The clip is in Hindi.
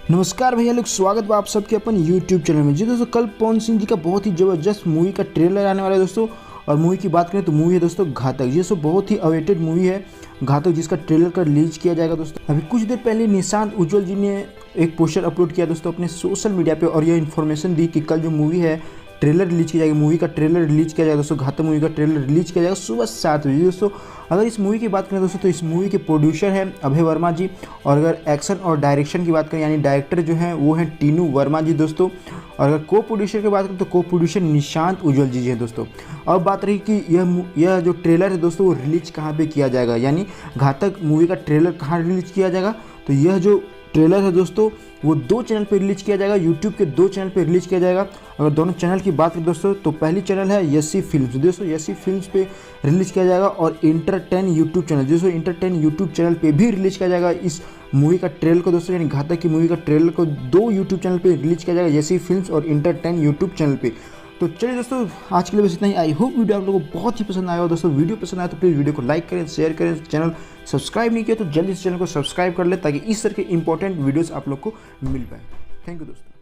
नमस्कार भैया लोग, स्वागत है आप सबके अपन यूट्यूब चैनल में। जी दोस्तों, कल पवन सिंह जी का बहुत ही ज़बरदस्त मूवी का ट्रेलर आने वाला है दोस्तों। और मूवी की बात करें तो मूवी है दोस्तों घातक। ये दोस्तों बहुत ही अवेटेड मूवी है घातक, जिसका ट्रेलर का रिलीज किया जाएगा दोस्तों। अभी कुछ देर पहले निशांत उज्ज्वल जी ने एक पोस्टर अपलोड किया दोस्तों अपने सोशल मीडिया पे, और यह इन्फॉर्मेशन दी कि कल जो मूवी है ट्रेलर रिलीज किया जाएगा। मूवी का ट्रेलर रिलीज किया जाएगा दोस्तों, घातक मूवी का ट्रेलर रिलीज किया जाएगा सुबह 7 बजे दोस्तों। अगर इस मूवी की बात करें दोस्तों तो इस मूवी के प्रोड्यूसर हैं अभय वर्मा जी, और अगर एक्शन और डायरेक्शन की बात करें यानी डायरेक्टर जो हैं वो हैं टीनू वर्मा जी दोस्तों। और अगर को प्रोड्यूसर की बात करें तो को प्रोड्यूसर निशांत उज्ज्वल जी हैं दोस्तों। अब बात रही कि यह जो ट्रेलर है दोस्तों वो रिलीज कहाँ पे किया जाएगा, यानी घातक मूवी का ट्रेलर कहाँ रिलीज किया जाएगा। तो यह जो ट्रेलर है दोस्तों वो 2 चैनल पे रिलीज किया जाएगा, यूट्यूब के 2 चैनल पे रिलीज किया जाएगा। अगर दोनों चैनल की बात करें दोस्तों तो पहली चैनल है यसी फिल्म्स दोस्तों, यसी फिल्म्स पे रिलीज किया जाएगा। और इंटरटेन यूट्यूब चैनल दोस्तों, इंटरटेन यूट्यूब चैनल पे भी रिलीज किया जाएगा इस मूवी का ट्रेलर को दोस्तों, यानी घातक की मूवी का ट्रेलर को 2 यूट्यूब चैनल पे रिलीज किया जाएगा, यसी फिल्म्स और इंटरटेन यूट्यूब चैनल पे। तो चलिए दोस्तों, आज के लिए बस इतना ही। आई होप वीडियो आप लोगों को बहुत ही पसंद आया हो दोस्तों। वीडियो पसंद आया तो प्लीज़ वीडियो को लाइक करें, शेयर करें। चैनल सब्सक्राइब नहीं किया तो जल्दी से चैनल को सब्सक्राइब कर ले, ताकि इस तरह के इंपॉर्टेंट वीडियोस आप लोग को मिल पाए। थैंक यू दोस्तों।